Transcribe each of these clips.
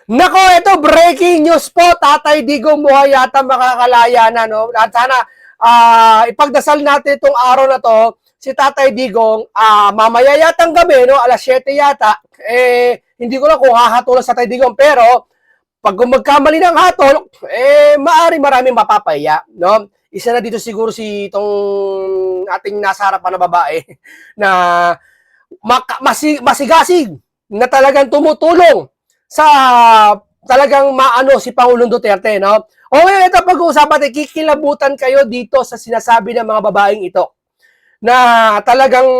Nako, ito breaking news po. Tatay Digong buhay yata makakalaya na, no? At sana ipagdasal natin itong araw na to. Si Tatay Digong, mamaya yatang gabi, no? Alas 7 yata. Hindi ko lang kung hahatulan sa Tatay Digong. Pero, pag magkamali ng hatol, maari maraming mapapaya, no? Isa na dito siguro si itong ating nasa harapan na babae na masigasig na talagang tumutulong sa talagang maano si Pangulong Duterte, no? O ngayon, ito pag-uusapan natin, kikilabutan kayo dito sa sinasabi ng mga babaeng ito na talagang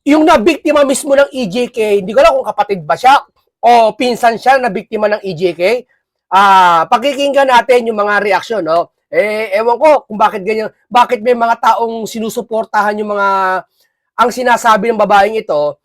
yung nabiktima mismo ng EJK, hindi ko alam kung kapatid ba siya o pinsan siya na biktima ng EJK. Pakikinggan natin yung mga reaksyon, no? Ewan ko kung bakit ganyan, bakit may mga taong sinusuportahan yung mga ang sinasabi ng babaeng ito,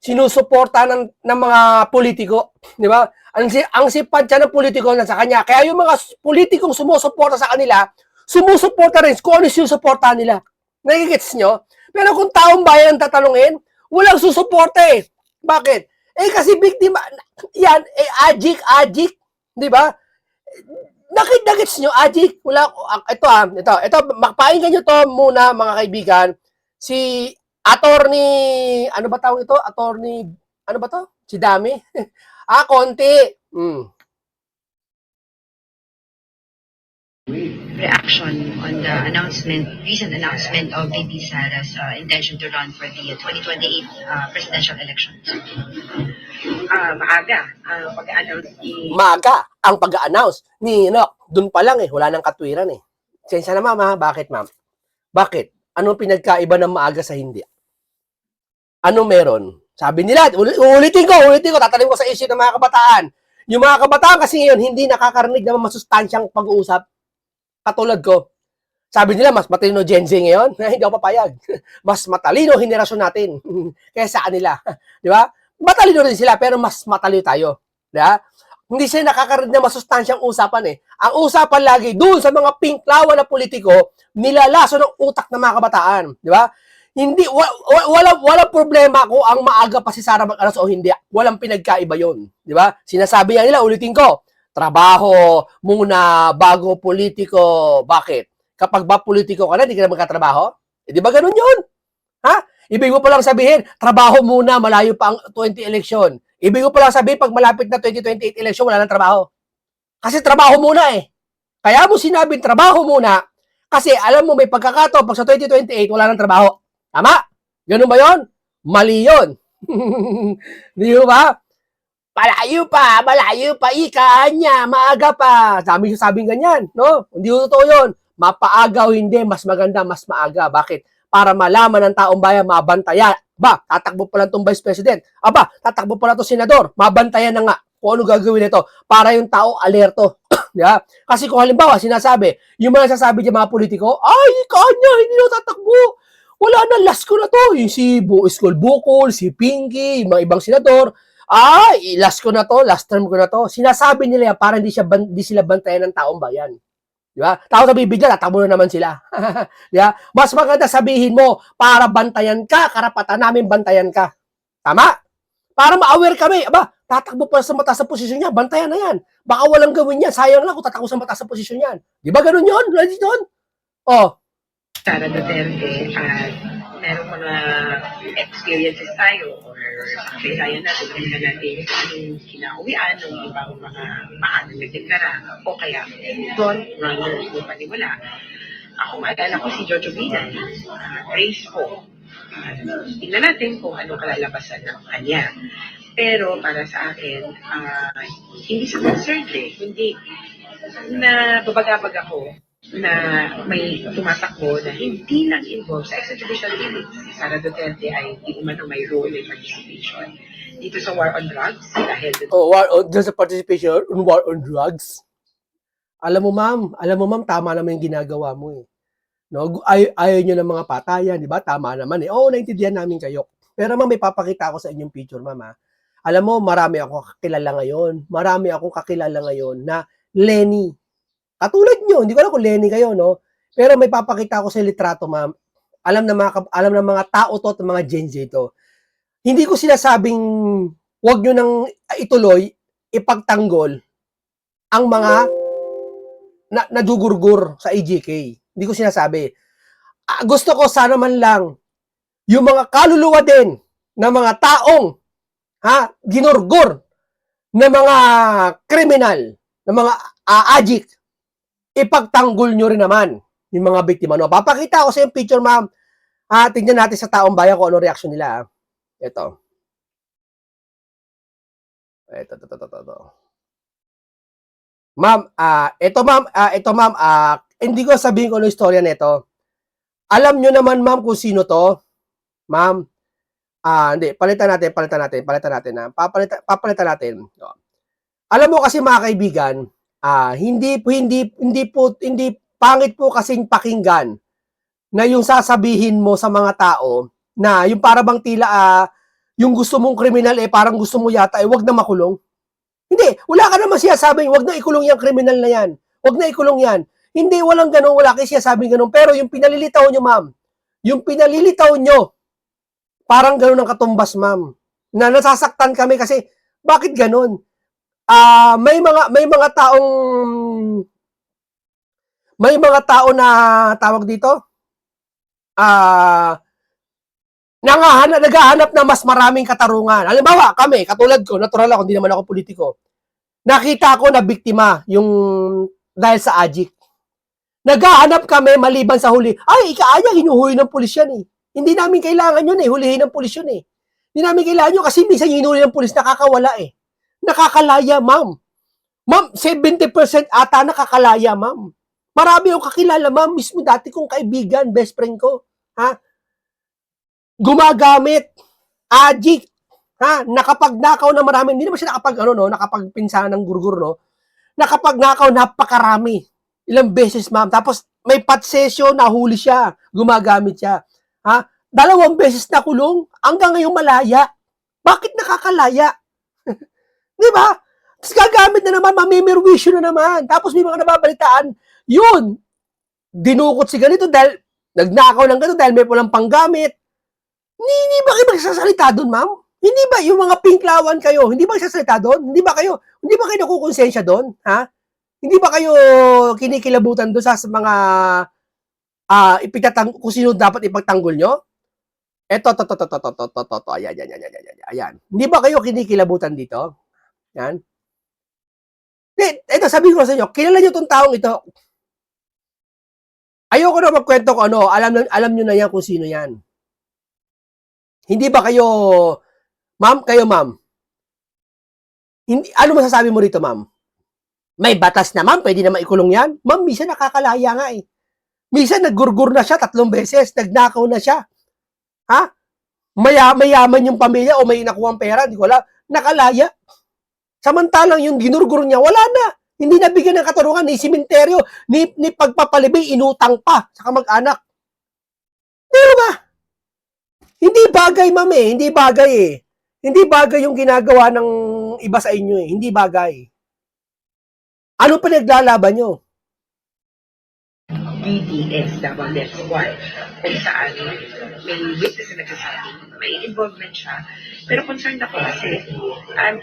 sinusuporta ng mga politiko, di ba? Ang simpansya ng politiko na sa kanya. Kaya yung mga politikong sumusuporta sa kanila, sumusuporta rin kung ano sinusuportahan nila. Nagigits nyo? Pero kung taong bayan ang tatanungin, walang susuporta eh. Bakit? Kasi biktima, yan, ajik, di ba? Nakit-nagits nyo, ajik. Wala, ito, pakinggan nyo to muna mga kaibigan. Si attorney, ano ba tawag ito? Attorney, ano ba to? Si Dami? Konti. Reaction on the recent announcement of VP Sara's intention to run for the 2028 presidential elections. Maaga ang pag-announce Maaga ang pag-announce ni Enoch. Doon pa lang wala nang katwiran eh. Sensya na ma'am ha? Bakit ma'am? Bakit? Anong pinagkaiba ng maaga sa hindi? Ano meron? Sabi nila, ulitin ko, tatalim ko sa issue ng mga kabataan. Yung mga kabataan kasi ngayon, hindi nakakarinig ng masustansyang pag-uusap. Katulad ko. Sabi nila, mas matalino Gen Z ngayon. Hindi ako papayag. Mas matalino henerasyon natin kaysa kanila. Di ba? Matalino rin sila, pero mas matalino tayo. Di ba? Hindi sila nakakarinig ng masustansyang usapan eh. Ang usapan lagi, doon sa mga pinklawan na politiko, nilalaso ng utak ng mga kabataan. Di ba? Hindi, wala problema kung ang maaga pa si Sara mag-alas o hindi. Walang pinagkaiba yon, di ba? Sinasabi nila, ulitin ko, trabaho muna bago politiko. Bakit? Kapag ba politiko ka na, hindi ka na magkatrabaho? Di ba ganun yun? Ha? Ibig mo pa lang sabihin, trabaho muna, malayo pa ang 20 election. Ibig mo pa lang sabihin, pag malapit na 2028 election, wala nang trabaho. Kasi trabaho muna eh. Kaya mo sinabing trabaho muna, kasi alam mo may pagkakataon, pag sa 2028, wala nang trabaho. Tama? Ganun ba yon? Mali yun. Di ba? Malayo pa, ika niya, maaga pa. Sabing ganyan, no? Hindi ko totoo yun. Mapaaga o hindi, mas maganda, mas maaga. Bakit? Para malaman ng taong bayan, mabantayan. Tatakbo pa lang itong Vice President. Tatakbo pa lang itong Senador. Mabantayan na nga kung ano gagawin nito para yung tao alerto. Yeah? Kasi kung halimbawa, sinasabi, yung mga sasabi ng mga politiko, ika niya, hindi na tatakbo. Wala na, last ko na to. Yung si Iskol Bukol, si Pinky, yung mga ibang senador, last ko na to, last term ko na to. Sinasabi nila yan para hindi sila bantayan ng taong bayan. Di ba? Tao na bibigyan, tatakbo na naman sila. Yeah? Mas maganda sabihin mo, para bantayan ka, karapatan namin bantayan ka. Tama? Para ma-aware kami. Tatakbo pa sa mataas sa posisyon niya, bantayan na yan. Baka walang gawin yan, sayang lang kung tatakbo sa mataas sa posisyon yan. Di ba ganun yun? Ready doon? Sara Duterte at merong mga experiences tayo or kailangan natin, tingnan natin anong kinauwian ng ibang mga maanong nagdeklara o kaya runners mo paniwala. Ako maalala ko si Jojo Binan, race ko. Tingnan natin kung anong kalalabasan ng kanya. Pero para sa akin, hindi sa concerned hindi na babagabag ako na may tumatakbo na hindi lang involved sa extrajudicial killings. Si Sara Duterte ay di umano may role in participation dito sa war on drugs dahil sa participation on war on drugs. Alam mo ma'am, tama naman yung ginagawa mo eh. No, ayaw nyo ng mga patayan, di ba? Tama naman eh. Naintindihan namin kayo. Pero ma'am, may papakita ako sa inyong picture, ma'am. Alam mo, marami akong kakilala ngayon na Lenny. Katulad nyo, hindi ko alam kung Lenny kayo, no? Pero may papakita ako sa litrato, ma'am. Alam ng mga tao to, ng mga Gen Z to. Hindi ko sinasabing wag nyo nang ituloy, ipagtanggol ang mga nadugurgur sa AGK. Hindi ko sinasabi. Gusto ko sana man lang yung mga kaluluwa din ng mga taong ginurgur na mga kriminal, na mga addict, ipagtanggol nyo rin naman yung mga biktima. No? Papakita ko sa yung picture, ma'am. Tingnan natin sa taong bayan kung ano reaction nila. Ito. Ito. Ma'am, ito ma'am, hindi ko sabihin ko ano yung istorya nito. Alam nyo naman ma'am kung sino to. Ma'am, hindi, palitan natin. Papalitan natin. No. Alam mo kasi mga kaibigan, hindi pangit po kasing pakinggan na yung sasabihin mo sa mga tao na yung para bang tila yung gusto mong kriminal parang gusto mo yata wag na makulong. Hindi, wala ka naman siyasabing wag na ikulong yung kriminal na yan. Wag na ikulong yan. Hindi, walang ganun, wala kayo siyasabing ganun. Pero yung pinalilitaw nyo, ma'am, parang ganun ang katumbas, ma'am. Na nasasaktan kami kasi bakit ganun? May mga tao na tawag dito naghahanap na mas maraming katarungan. Halimbawa, kami, katulad ko, natural ako, hindi naman ako politiko. Nakita ko na biktima yung dahil sa addict. Naghahanap kami maliban sa huli. Ay, ikaaya, hinuhuli ng pulis yan eh. Hindi namin kailangan yun eh, hulihin ng pulis yun eh. Hindi namin kailangan yun kasi minsan hinuhuli ng pulis, nakakawala eh. Nakakalaya, ma'am. Ma'am, 70% ata nakakalaya, ma'am. Marami akong kakilala, ma'am. Mismo dati kong kaibigan, best friend ko. Gumagamit, addict, nakapagnakaw na marami, hindi naman siya nakapagpinsa ng gurgur, no? Nakapagnakaw, napakarami. Ilang beses, ma'am. Tapos, may pat session, nahuli siya, gumagamit siya. 2 beses na kulong, hanggang ngayon malaya. Bakit nakakalaya? Di ba? Tapos gagamit na naman, mamimirwisyo na naman. Tapos may mga nababalitaan, yun, dinukot si ganito dahil nagnakaw ng ganito dahil may pulang panggamit. Hindi ba kayo magsasalita doon, ma'am? Hindi ba yung mga pinklawan kayo, hindi ba magsasalita doon? Hindi ba kayo nakukonsensya doon? Hindi ba kayo kinikilabutan doon sa mga kung sino dapat ipagtanggol nyo? Ito. Ayan. Hindi ba kayo kinikilabutan dito? Yan. Ito, sabihin ko sa inyo, kilala nyo itong taong ito. Ayoko na magkwento ko ano, alam nyo na yan kung sino yan. Hindi ba kayo, ma'am, ano masasabi mo rito, ma'am? May batas na, ma'am, pwede na maikulong yan? Ma'am, minsan nakakalaya nga eh. Minsan naggurgur na siya 3 beses, nagnakaw na siya. Mayaman yung pamilya o may nakuha pera, hindi ko alam, nakalaya. Samantalang yung ginurgur niya, wala na. Hindi nabigyan ng katarungan, ni simenteryo, ni pagpapalibing, inutang pa sa kamag-anak. Pero ba? Hindi bagay, ma'am eh. Hindi bagay eh. Hindi bagay yung ginagawa ng iba sa inyo eh. Hindi bagay. Ano pa naglalaban nyo? DDS, double death squad, kung saan may witness na nagsasabi, may involvement siya. Pero concerned ako kasi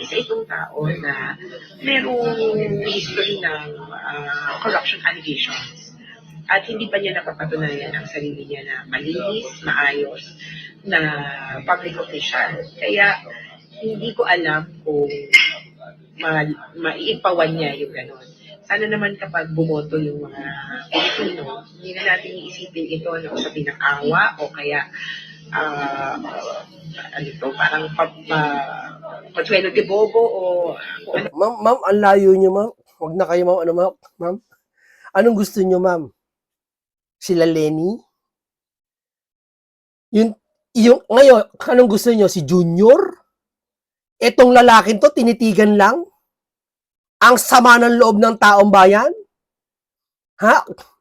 isa itong tao na merong history ng corruption allegations. At hindi pa niya napapatunayan ang sarili niya na malinis, maayos, na public official. Kaya hindi ko alam kung maiipawan niya yung gano'n. Sana naman kapag bumoto yung mga Pilipino, hindi na natin iisipin ito na usapin ng awa o kaya parang Consuelo de Bobo o kung ano. Ma'am, ang layo nyo, ma'am. Huwag na kayo, ma'am. Ma'am? Anong gusto nyo, ma'am? Sila Lenny? Ngayon, anong gusto nyo? Si Junior? Etong lalaking to, tinitigan lang? Ang sama ng loob ng taong bayan?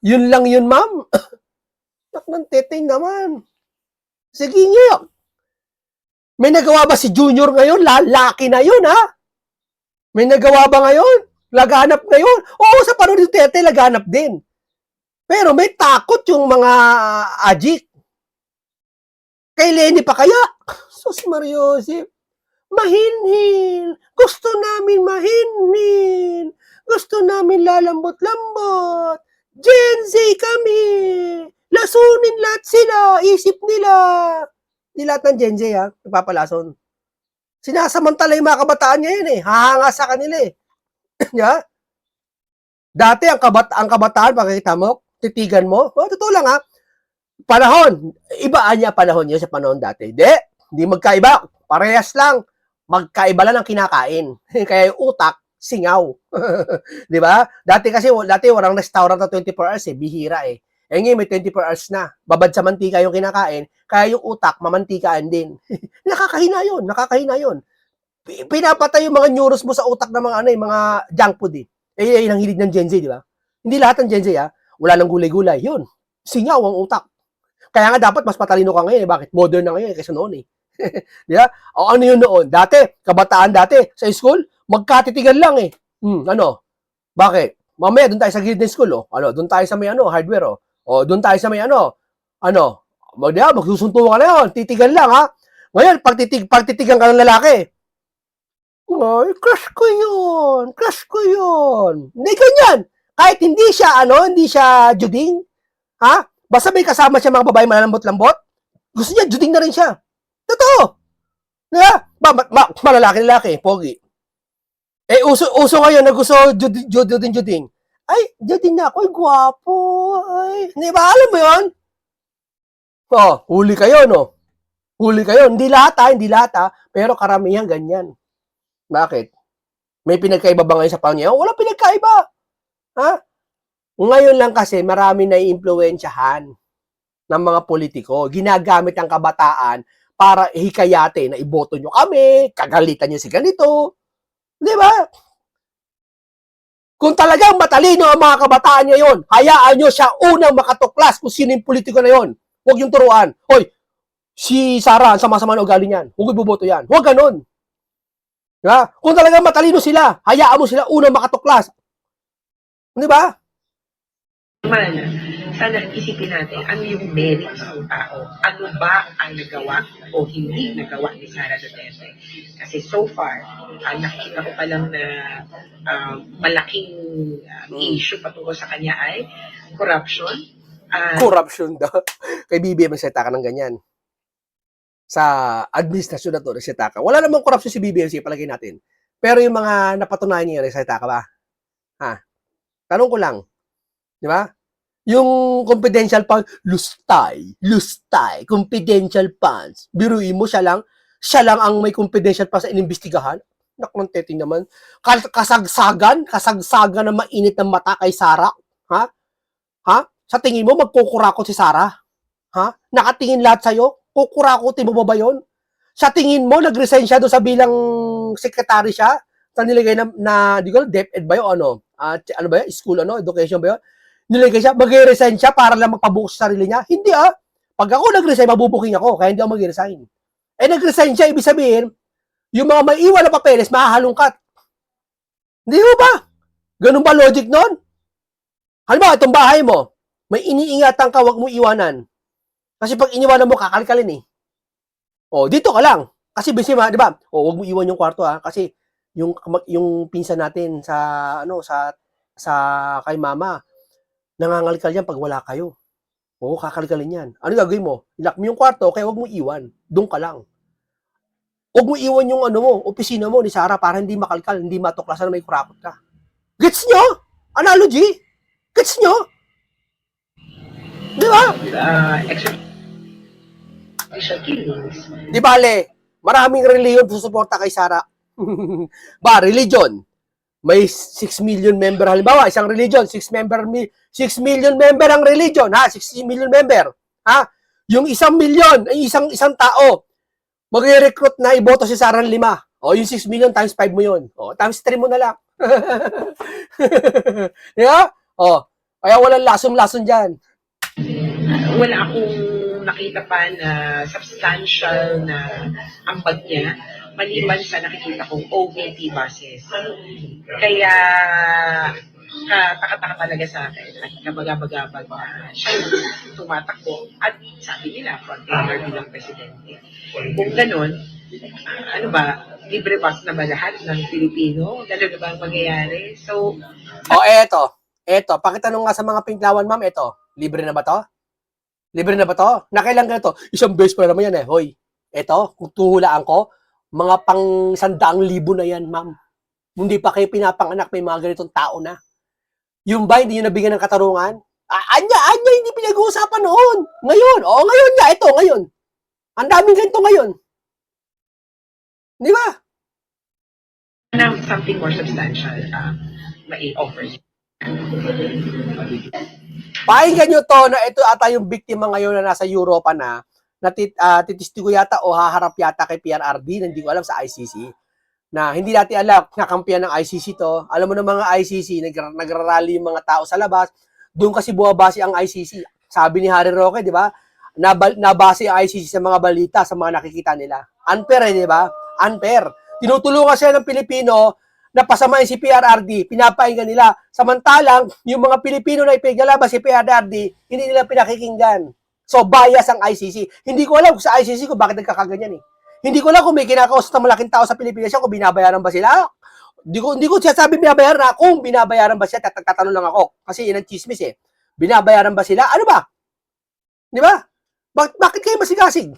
Yun lang yun, ma'am? Nak ng teteng naman. Sige nga. May nagawa ba si Junior ngayon? Lalaki na yun, May nagawa ba ngayon? Laganap ngayon? Oo, sa panahon ni Tete, laganap din. Pero may takot yung mga addict. Kay Lenny pa kaya? Sus Mariosip. Mahinhin. Gusto namin mahinhin. Gusto namin lalambot-lambot. Gen Z kami. Lasunin lahat sila. Isip nila. Hindi lahat ng Gen Z, ha? Nagpapalason. Sinasamantala yung mga kabataan ngayon, eh. Hahanga sa kanila, eh. Yeah? Dati, ang kabataan, pakikita mo, titigan mo. Totoo lang, ha? Panahon. Ibaan niya panahon niya sa panahon dati. Hindi magkaiba. Parehas lang. Magkaiba lang ang kinakain. Kaya yung utak, singaw. Di ba? Dati walang restaurant na 24 hours, eh. Bihira, eh. Ngayon may 24 hours na. Babad sa mantika yung kinakain, kaya yung utak, mamantikaan din. Nakakahina yun. Pinapatay yung mga neuros mo sa utak ng mga junk food, eh. Yun ang hilig ng Gen Z, di ba? Hindi lahat ng Gen Z, ha? Wala nang gulay-gulay. Yun. Singaw ang utak. Kaya nga dapat mas matalino ka ngayon, eh. Bakit? Modern na ngayon kaysa noon, eh. Di ba? O ano yun noon? Kabataan dati, sa school, magkatitigan lang, eh. Ano? Bakit? Mamaya, doon tayo sa gilid ng school, oh. Doon tayo sa may hardware, oh. O, doon tayo sa may magsusuntukan ka na yun, titigan lang, ha? Ngayon, pagtitigan ka ng lalaki, ay, crush ko yun. Hindi ganyan. Kahit hindi siya juding, ha? Basta may kasama siya mga babae malalambot-lambot, gusto niya, juding na rin siya. Totoo. Diba? Malalaki, pogi. Uso ngayon na gusto juding. Ay, juding na ako, gwapo. Ay, di ba? Alam mo yun? Huli kayo, no? Hindi lahat, pero karamihan ganyan. Bakit? May pinagkaiba ba ngayon sa pangyayaw? Wala pinagkaiba. Ha? Ngayon lang kasi marami na iimpluwensyahan ng mga politiko. Ginagamit ang kabataan para hikayate na iboto nyo kami, kagalitan nyo si ganito. Di ba? Kung talagang matalino ang mga kabataan ngayon, hayaan nyo siya unang makatuklas kung sino yung politiko na yon. Huwag yung turuan. Hoy, si Sara, ang sama-sama na ugali niyan. Huwag iboboto yan. Huwag ganun. Diba? Kung talagang matalino sila, hayaan mo sila unang makatuklas. Di ba? Sana isipin natin ano yung merits ng tao. Ano ba ang nagawa o hindi nagawa ni Sara Duterte. Kasi so far, nakikita ko pa lang na malaking issue patungkol sa kanya ay corruption. Corruption daw. Kay BBM nagsita ka ng ganyan. Sa administrasyon na to, nagsita ka. Wala namang corruption si BBM, palagay natin. Pero yung mga napatunayan niya, nagsita ka ba? Ha? Tanong ko lang. Di ba? Yung confidential funds, lustay, confidential funds. Biruin mo, siya lang ang may confidential funds sa inimbestigahan. Nakong teting naman. Kasagsagan na mainit ng mata kay Sara. Ha? Sa tingin mo, magkukurakot si Sara? Ha? Nakatingin lahat sa'yo? Kukurakotin mo ba yun? Sa tingin mo, nag-resign siya doon sa bilang secretary siya? Sa nilagay na di ko, DepEd ba yun? Ano ba yun? School, education ba yun? Nilagay siya, mag-resign siya para lang magpabukas sa sarili niya? Hindi Pag ako nag-resign, mabubuking ako, kaya hindi ako mag-resign. Nag-resign siya, ibig sabihin, yung mga may iwan na papeles, mahahalungkat. Hindi mo ba? Ganun ba logic nun? Halimbawa, itong bahay mo, may iniingatan ka, wag mo iwanan. Kasi pag iniwanan mo, kakalkalin eh. Dito ka lang. Kasi busy di ba? Wag mo iwan yung kwarto kasi yung pinsan natin sa kay mama, nangangalikal yan pag wala kayo. Kakalikalin yan. Ano gagawin mo? Ilock mo yung kwarto, kaya wag mo iwan. Doon ka lang. Wag mo iwan yung opisina mo ni Sara para hindi makalkal, hindi matuklasan na may kurakot ka. Gets nyo? Analogy? Gets nyo? Di ba? Di bale, maraming reliyon susuporta kay Sara. Religion. May 6 million member halimbawa, isang religion, 6 million member ang religion, 6 million member. Yung 1 million, ay isang tao, magre-recruit na iboto si Sara ng 5. Yung 6 million times 5 mo yun. Times 3 mo na lang. Yeah? Kaya walang lason-lason dyan. Wala akong nakita pa na substantial na ambag niya maliban sa nakikita kong OVP buses. Kaya kataka talaga sa akin at kabagabagabag na siya tumatakbo at sabi nila frontrunner bilang presidente. Kung ganon, ano ba, libre bus na ba lahat ng Pilipino? Gano'n na ba ang mangyayari? So, O, eto, pakitanong nga sa mga pinklawan, ma'am, eto, libre na ba to? Libre na ba to? Nakailang ganito? Isang beses pa naman yan eh. Hoy, eto, kung tuhulaan ko, mga pang 100,000 na yan, ma'am. Hindi pa kayo pinapanganak, may mga ganitong tao na. Yung ba, hindi nyo nabigyan ng katarungan? Anya, hindi pinag-uusapan noon. Ngayon, ngayon nga, ito, ngayon. Ang daming ganito ngayon. Di ba? something more substantial mai-offer niyo. Pakinggan nyo to na ito ata yung biktima ngayon na nasa Europa na titistigo yata o haharap yata kay PRRD na hindi ko alam sa ICC. Na hindi natin alam, nakampiyan ng ICC to. Alam mo na mga ICC, nagrarally yung mga tao sa labas. Doon kasi buwabase ang ICC. Sabi ni Harry Roque, di ba? Nabase ang ICC sa mga balita, sa mga nakikita nila. Unfair di ba? Unfair. Tinutulungan siya ng Pilipino na pasamain si PRRD, pinapahingan nila. Samantalang, yung mga Pilipino na ipiglalabas si PRRD, hindi nila pinakikinggan. So, bias ang ICC. Hindi ko alam sa ICC kung bakit nagkakaganyan eh. Hindi ko alam kung may kinakausap na malaking tao sa Pilipinas siya, kung binabayaran ba sila. Hindi ko siya sabi binabayaran na, kung binabayaran ba siya, tatanong lang ako. Kasi yun ang chismis eh. Binabayaran ba sila? Ano ba? Di ba? Bakit kayo masigasig?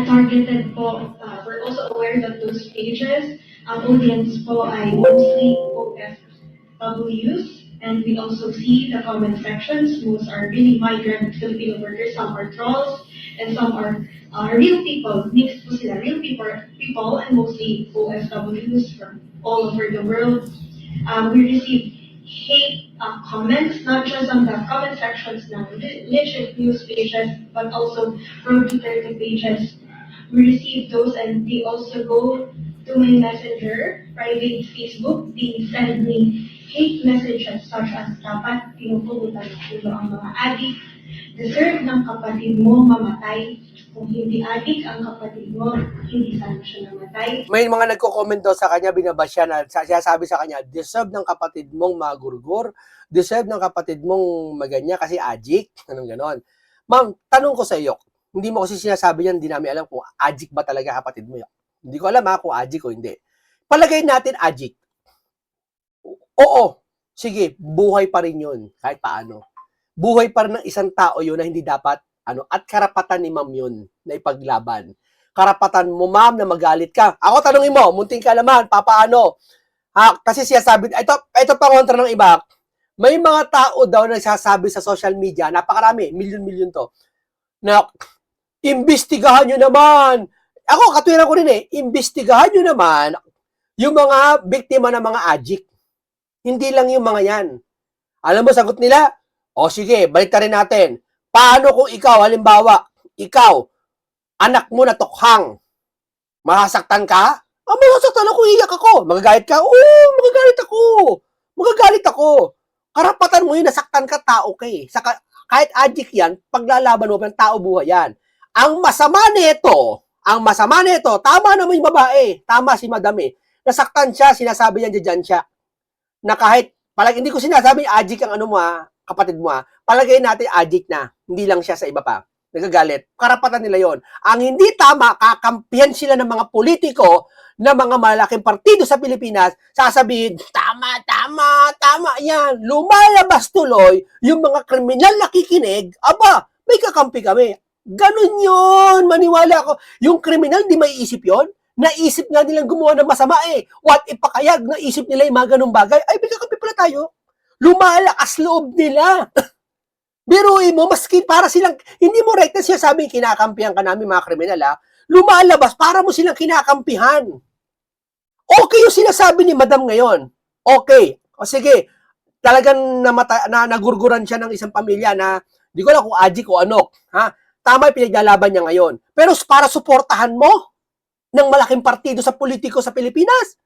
Targeted po, we're also aware that those pages, audience po ay mostly OFWs, and we also see the comment sections. Most are really migrant Filipino workers, some are trolls, and some are real people, mixed po sila, real people and mostly OFWs from all over the world. We receive hate comments, not just on the comment sections ng legit news pages, but also from Twitter pages. We receive those and they also go to my messenger, private Facebook, they send me hate messages such as dapat pinupugutan mo ang mga adik, deserve ng kapatid mo mamatay, kung hindi adik ang kapatid mo, hindi sana siya namatay. May mga nagko-comment daw sa kanya, binabasya na, siya sabi sa kanya, deserve ng kapatid mong magurgur, deserve ng kapatid mong maganya kasi ajik, anong ganon. Ma'am, tanong ko sa iyo, hindi mo kasi sinasabi yan, hindi namin alam kung ajik ba talaga kapatid mo yun. Hindi ko alam kung ajik o hindi. Palagay natin ajik. Oo, sige, buhay pa rin yun, kahit paano. Buhay pa rin ng isang tao yun na hindi dapat, at karapatan ni ma'am yun na ipaglaban. Karapatan mo, ma'am, na magalit ka. Ako, tanungin mo, munting kalaman, papaano? Kasi siya sabi, ito pa kontra ng iba, may mga tao daw na nagsasabi sa social media, napakarami, milyon-milyon to, na, imbestigahan nyo naman. Ako, katwiran ko rin imbestigahan nyo naman yung mga biktima ng mga ajik. Hindi lang yung mga yan. Alam mo, sagot nila, sige, balik rin natin. Paano kung ikaw, halimbawa, ikaw, anak mo na tokhang, masasaktan ka? Masasaktan ako, iyak ako. Magagalit ka? Oo, magagalit ako. Karapatan mo yun, nasaktan ka, tao ka eh. Kahit ajik yan, paglalaban mo, ng tao buhay yan. Ang masama nito, tama naman yung babae, tama si madam eh. Nasaktan siya, sinasabi niya dyan siya. Na kahit, hindi ko sinasabi, ajik ang kapatid mo palagay natin ajik na, hindi lang siya sa iba pa. Nagagalit. Karapatan nila yon. Ang hindi tama, kakampihan sila ng mga politiko na mga malaking partido sa Pilipinas, sasabihin, tama, yan. Lumalabas tuloy yung mga kriminal na kikinig, may kakampi kami. Ganun yun, maniwala ako. Yung kriminal, di maiisip yon. Naisip nga nilang gumawa ng masama eh. What if pakayag, naisip nila yung mga ganung bagay, may kakampi pala tayo. Lumalakas loob nila. Biruin mo, maski para silang, hindi mo right na siya sabi, kinakampihan ka namin mga kriminal lumalabas para mo silang kinakampihan. Okay yung sinasabi ni madam ngayon. Okay. O sige, talagang nagurguran siya ng isang pamilya na, di ko alam kung ajik o ano. Tama yung pinaglalaban niya ngayon. Pero para suportahan mo ng malaking partido sa politiko sa Pilipinas,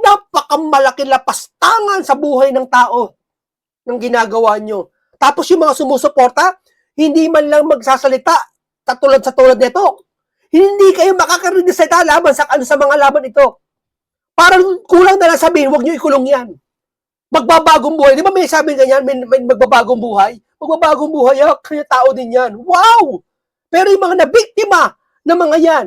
napakamalaki lapastangan sa buhay ng tao ng ginagawa nyo. Tapos yung mga sumusuporta, hindi man lang magsasalita tulad nito. Hindi kayo makakarinig sa laban sa mga laban ito. Parang kulang na lang sabihin, huwag nyo ikulong yan. Magbabagong buhay. Di ba may sabi ganyan, may magbabagong buhay? Magbabagong buhay, kaya tao din yan. Wow! Pero yung mga nabiktima na mga yan,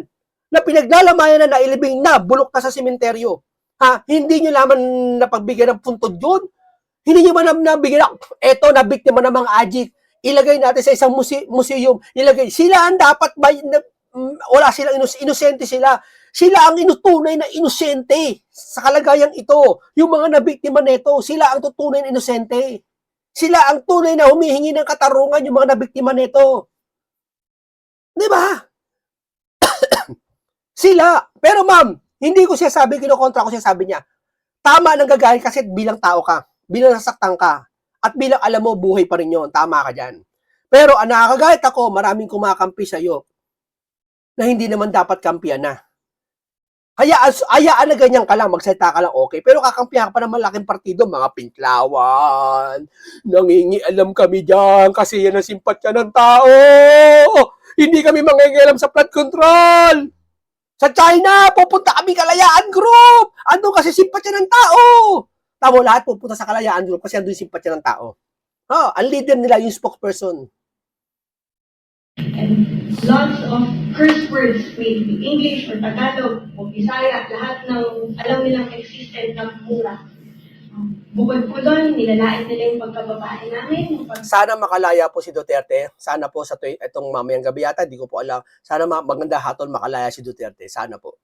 na pinaglalamayan na nailibing na, bulok na sa sementeryo. Ha? Hindi nyo naman napagbigyan ng puntod yun. Hindi nyo man nabigyan na, eto, nabiktima ng mga ajik. Ilagay natin sa isang museum. Ilagay. Sila ang dapat ba, wala silang inosente sila. Sila ang inutunay na inosente sa kalagayang ito. Yung mga nabiktima nito, sila ang tutunay na inosente. Sila ang tunay na humihingi ng katarungan, yung mga nabiktima nito. Di ba? Sila. Pero ma'am, hindi ko siya sabi, kinukontra ko siya sabi niya. Tama nang gagahin kasi bilang tao ka, bilang nasaktan ka, at bilang alam mo, buhay pa rin yun. Tama ka dyan. Pero nakakagahit ako, maraming kumakampi sa'yo na hindi naman dapat kampiyan na. Hayaan na ganyan ka lang, magsalita ka lang, okay. Pero kakampihan ka pa ng malaking partido, mga Pinklawan, nangingialam kami dyan kasi yan ang simpatya ng tao. Hindi kami mangingialam sa flood control. Sa China, pupunta kami Kalayaan Group. Ano kasi simpatya ng tao. Tamo, lahat pupunta sa Kalayaan Group kasi andun yung simpatya ng tao. Ang leader nila, yung spokesperson. And lots of curse words, maybe English or Tagalog o Bisaya, lahat ng alam nilang existent na mura. Bukod po doon, nilalain nila yung pagkababae namin. Sana makalaya po si Duterte. Sana po sa itong mamayang gabi yata, di ko po alam. Sana maganda hatol makalaya si Duterte. Sana po.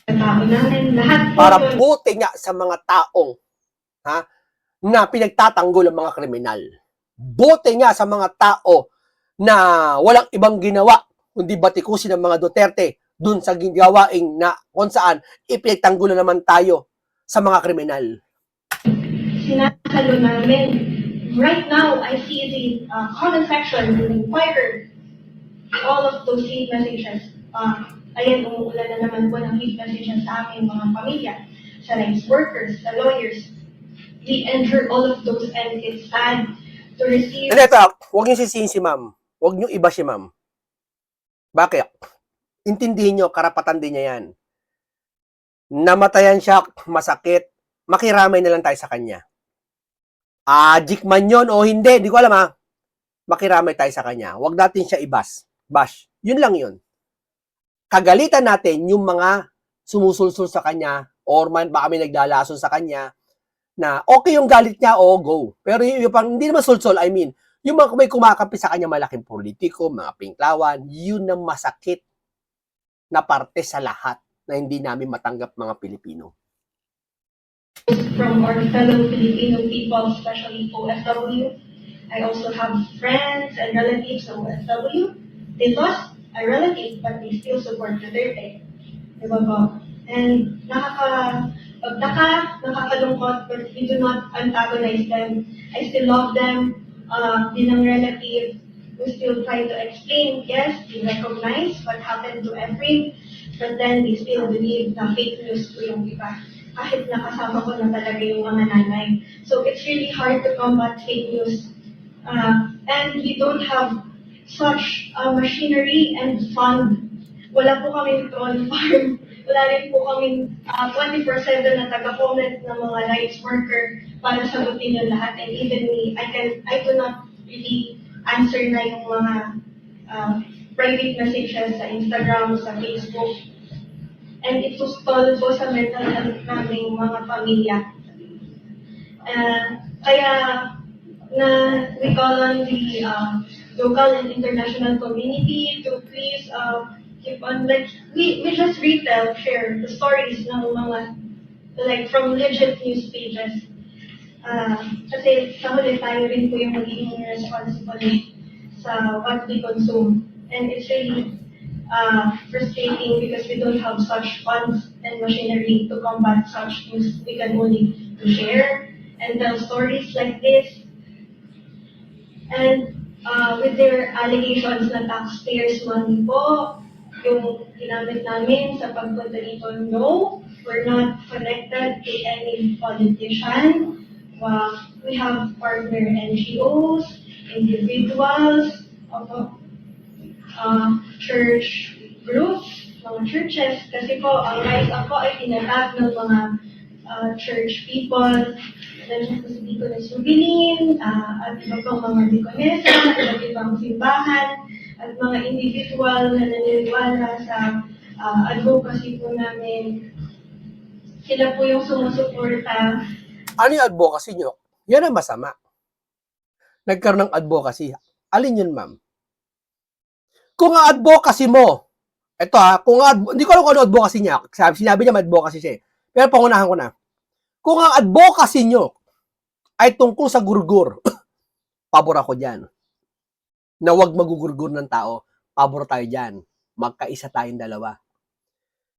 Tao namin, lahat po Para yun. buti nga sa mga taong na pinagtatanggol ang mga kriminal. Buti nga sa mga tao na walang ibang ginawa kundi batikusin ng mga Duterte dun sa gawaing na kung saan ipinagtanggulan naman tayo sa mga kriminal. Sinasalo namin. Right now, I see the comment section, the Inquirer, all of those hate messages. Ayan, umuulan na naman po ng hate messages sa aming mga pamilya, sa rights workers, sa lawyers. We endure all of those and it's sad to receive... And ito, huwag niyo sisihin si ma'am. Huwag niyo iba si ma'am. Bakit? Intindihin niyo, karapatan din niya yan. Namatayan siya, masakit, makiramay na lang tayo sa kanya. Ajik man yun o hindi, di ko alam makiramay tayo sa kanya. Huwag natin siya bash. Yun lang yun. Kagalitan natin yung mga sumusulsul sa kanya or baka may naglalason sa kanya na okay yung galit niya, go. Pero yung pang, hindi naman sulsol, I mean, yung mga may kumakampi sa kanya, malaking politiko, mga Pinklawan, yun ang masakit na parte sa lahat na hindi namin matanggap mga Pilipino. From our fellow Filipino people, especially OFW. I also have friends and relatives of OFW. They lost a relative, but they still support Duterte. Diba po? And nakakalungkot, but we do not antagonize them. I still love them. Bilang relative, we still try to explain, yes, we recognize what happened to Efrain, but then they still believe na fake news po yung iba. Kahit nakasama ko na talaga yung mga nanay. So it's really hard to combat fake news. And we don't have such machinery and fund. Wala po kaming troll farm. Wala rin po kaming 24/7 na taga-comment ng mga rights worker para sagutin yung lahat. And even me, I do not really answer na yung mga private messages sa Instagram, sa Facebook. And it was toll po sa mental health naming mga pamilya. Kaya we call on the local and international community to please keep on, we just share the stories ng mga, from legit news pages. Kasi sa huli tayo rin po yung magiging responsible sa what we consume. And it's really frustrating because we don't have such funds and machinery to combat such news. We can only share and tell stories like this. And with their allegations na taxpayers money po, yung ginamit namin sa pagpunta dito, no, we're not connected to any politician. We have partner NGOs, individuals, church groups, mga churches, kasi po ang Rise Up po ay tinatag ng mga church people, nandiyan po si Deaconess Rubilin, at iba pang mga deaconessa, at ibang simbahan, at mga individual na naniniwala sa advocacy po namin, sila po yung sumusuporta. Ano yung advocacy nyo? Yan ang masama. Nagkaroon ng advocacy. Alin yun, ma'am? Kung ang advocacy mo, eto hindi ko alam kung ano advocacy niya. Sinabi niya may advocacy siya eh. Pero pangunahan ko na. Kung ang advocacy nyo ay tungkol sa gurgur, pabor ako dyan. Na huwag magugurgur ng tao, pabor tayo dyan. Magkaisa tayong dalawa.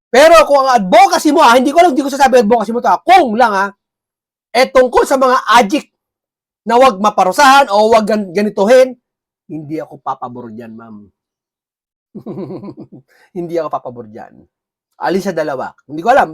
Pero kung ang advocacy mo, hindi ko sasabi advocacy mo to, kung lang tungkol sa mga addict na huwag maparusahan o huwag ganituhin, hindi ako papabor dyan, ma'am. Hindi ako papabor dyan. Alin sa dalawa. Hindi ko alam.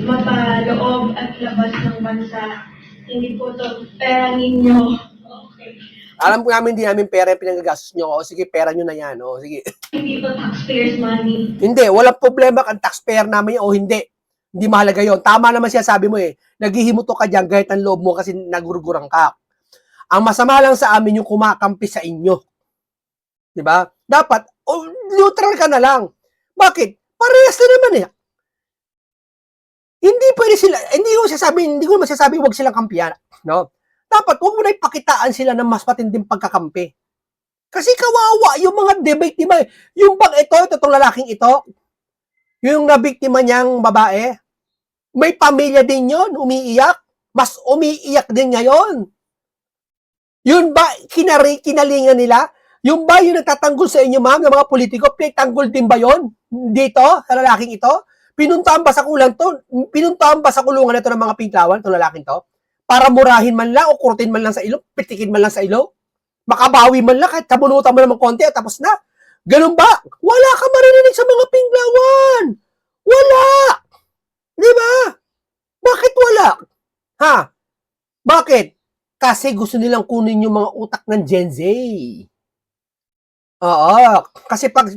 Mapaloob at labas ng bansa. Hindi po to pera ninyo. Okay. Alam ko namin, hindi namin pera yung pinagagastos nyo. O sige, pera nyo na yan. O sige. Hindi to taxpayers' money. Hindi, walang problema kung taxpayer namin o hindi. Hindi mahalaga yon. Tama naman siya sabi mo eh. Naghihimuto ka dyan kahit ang loob mo kasi nagurgurang ka. Ang masama lang sa amin yung kumakampi sa inyo. Diba? Dapat, neutral ka na lang. Bakit? Parehas na naman eh. Hindi pwede sila, hindi ko masasabi huwag silang kampiyan. No? Dapat, huwag mo na ipakitaan sila ng mas matinding pagkakampi. Kasi kawawa yung mga debiktima. Yung bang itong lalaking ito, yung nabiktima niyang babae, may pamilya din yon, umiiyak. Mas umiiyak din ngayon. Yun ba, kinalingan nila? Yung ba yung nagtatanggol sa inyo, ma'am, ng mga politiko, pinagtanggol din ba yon dito, sa lalaking ito? Pinuntahan ba sa kulungan ito ng mga pinklawan, itong lalaking to? Para murahin man lang o kurtin man lang sa ilong, pitikin man lang sa ilong? Makabawi man lang, kahit kabunutan mo naman konti at tapos na. Ganun ba? Wala ka maririnig sa mga pinklawan. Wala. Di ba? Bakit wala? Ha? Bakit? Kasi gusto nilang kunin yung mga utak ng Gen Z. Oo. Kasi pag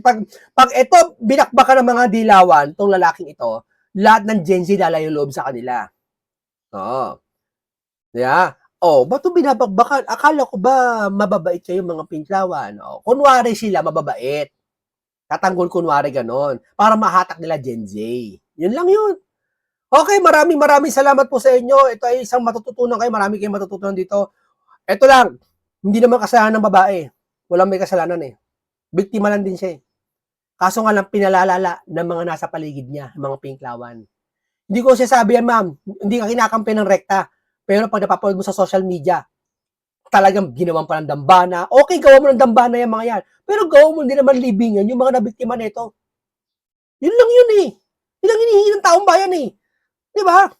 ito, binakbakan ng mga dilawan, tong lalaking ito, lahat ng Gen Z lalayo loob sa kanila. Oo. Yeah. Oh, ba't ito binabagbakan? Akala ko ba mababait kayo mga pinklawan? Oh, kunwari sila mababait. Tatanggol kunwari ganon. Para mahatak nila Gen Z. Yun lang yun. Okay, maraming salamat po sa inyo. Ito ay isang matututunan kayo. Marami kayong matututunan dito. Ito lang. Hindi naman kasalanan ng babae. Walang may kasalanan eh. Biktima lang din siya eh. Kaso nga lang pinalalala ng mga nasa paligid niya, mga pinklawan. Hindi ko sinasabi yan, ma'am. Hindi ka kinakampi ng rekta. Pero pag napapanood mo sa social media, talagang ginawan pa ng dambana. Okay, gawa mo ng dambana yung mga yan. Pero gawa mo hindi naman libingan yung mga nabiktima nito. Yun lang yun eh. Yun lang hinihingi ng taong bayan eh. Di ba?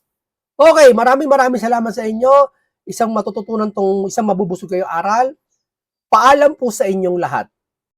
Okay, maraming salamat sa inyo. Isang matututunan isang mabubusog kayo aral. Paalam po sa inyong lahat.